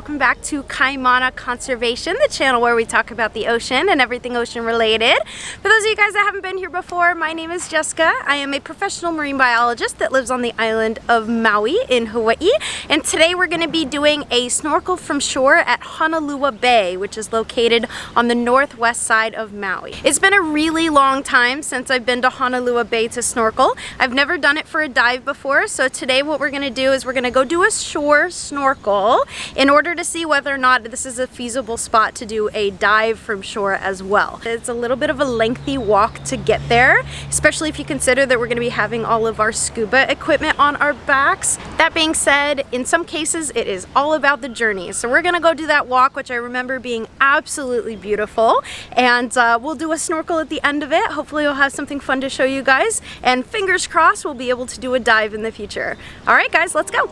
welcome back to Kaimana Conservation, the channel where we talk about the ocean and everything ocean related. For those of you guys that haven't been here before, my name is Jessica. I am a professional marine biologist that lives on the island of Maui in Hawaii, and today we're going to be doing a snorkel from shore at Honolua Bay, which is located on the northwest side of Maui. It's been a really long time since I've been to Honolua Bay to snorkel. I've never done it for a dive before, so today what we're going to do is we're going to go do a shore snorkel in order to see whether or not this is a feasible spot to do a dive from shore as well. It's a little bit of a lengthy walk to get there, especially if you consider that we're going to be having all of our scuba equipment on our backs. That being said, in some cases it is all about the journey. So we're going to go do that walk, which I remember being absolutely beautiful, and we'll do a snorkel at the end of it. Hopefully we'll have something fun to show you guys, and fingers crossed we'll be able to do a dive in the future. Alright guys, let's go!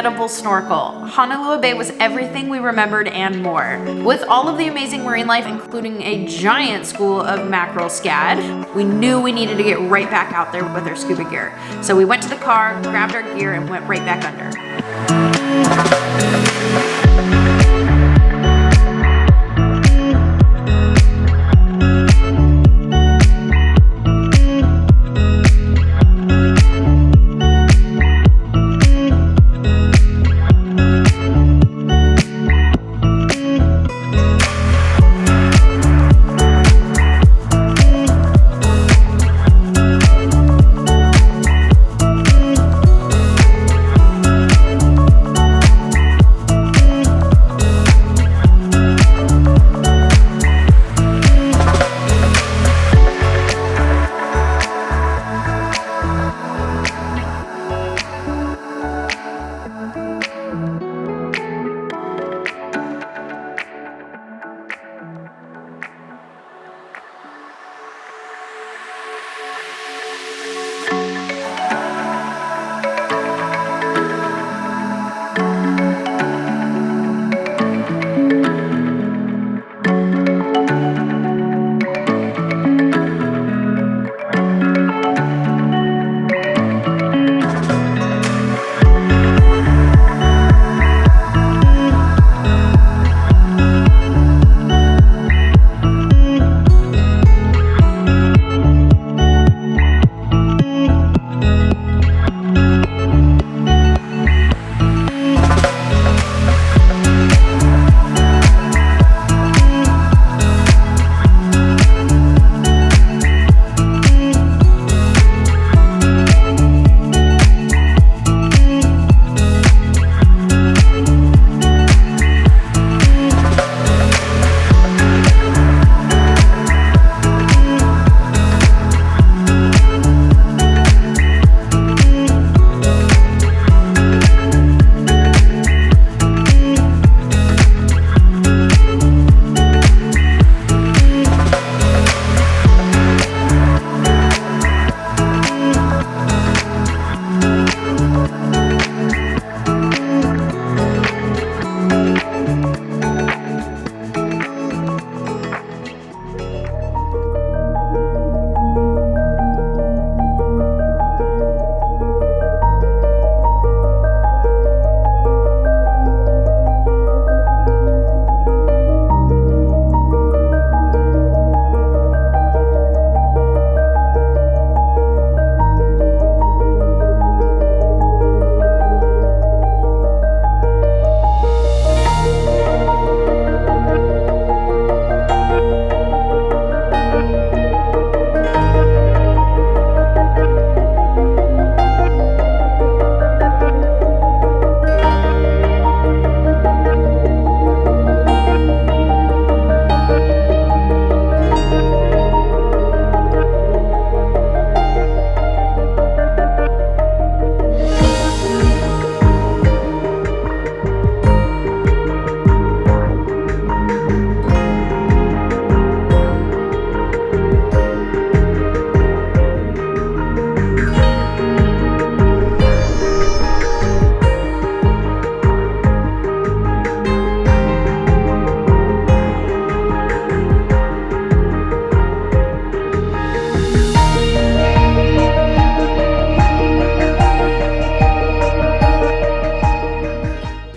unforgettable snorkel. Honolua Bay was everything we remembered and more. With all of the amazing marine life, including a giant school of mackerel scad, we knew we needed to get right back out there with our scuba gear. So we went to the car, grabbed our gear, and went right back under.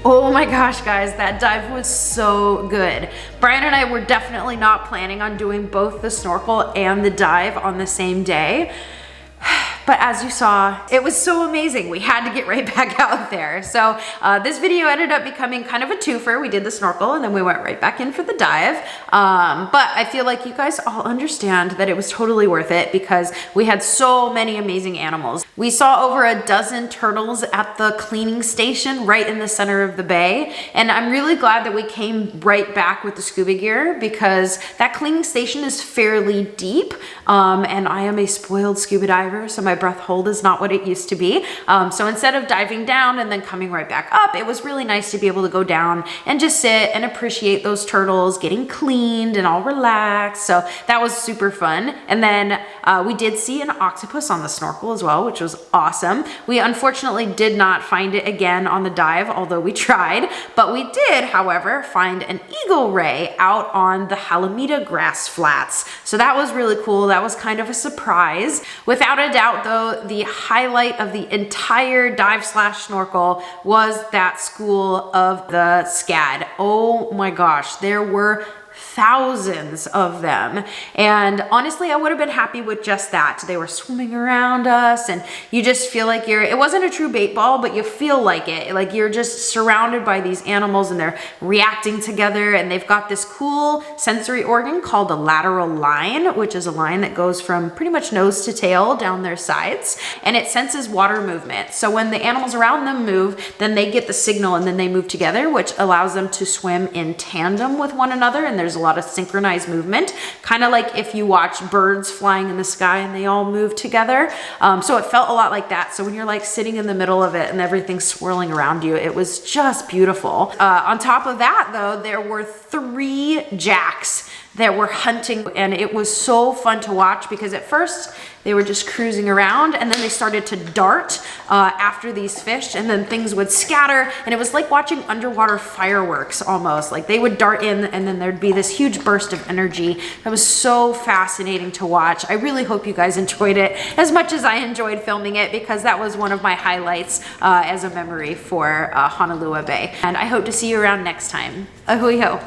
Oh my gosh, guys, that dive was so good. Brian and I were definitely not planning on doing both the snorkel and the dive on the same day. But as you saw, it was so amazing. We had to get right back out there. So this video ended up becoming kind of a twofer. We did the snorkel and then we went right back in for the dive. But I feel like you guys all understand that it was totally worth it because we had so many amazing animals. We saw over a dozen turtles at the cleaning station right in the center of the bay. And I'm really glad that we came right back with the scuba gear because that cleaning station is fairly deep. And I am a spoiled scuba diver, so my breath hold is not what it used to be. So instead of diving down and then coming right back up, it was really nice to be able to go down and just sit and appreciate those turtles getting cleaned and all relaxed. So that was super fun. And then we did see an octopus on the snorkel as well, which was awesome. We unfortunately did not find it again on the dive, although we tried, but we did, however, find an eagle ray out on the Halamida grass flats. So that was really cool. That was kind of a surprise. Without a doubt though, the highlight of the entire dive / snorkel was that school of the scad. Oh my gosh, there were thousands of them. And honestly, I would have been happy with just that. They were swimming around us and you just feel like it wasn't a true bait ball, but you feel like it. Like you're just surrounded by these animals and they're reacting together, and they've got this cool sensory organ called a lateral line, which is a line that goes from pretty much nose to tail down their sides, and it senses water movement. So when the animals around them move, then they get the signal and then they move together, which allows them to swim in tandem with one another, and there's a lot of synchronized movement, kind of like if you watch birds flying in the sky and they all move together. So it felt a lot like that. So when you're like sitting in the middle of it and everything's swirling around you, it was just beautiful. On top of that though, there were 3 jacks that were hunting, and it was so fun to watch because at first they were just cruising around and then they started to dart after these fish, and then things would scatter, and it was like watching underwater fireworks almost. Like they would dart in and then there'd be this huge burst of energy. That was so fascinating to watch. I really hope you guys enjoyed it as much as I enjoyed filming it, because that was one of my highlights as a memory for Honolua Bay. And I hope to see you around next time. Ahui ho.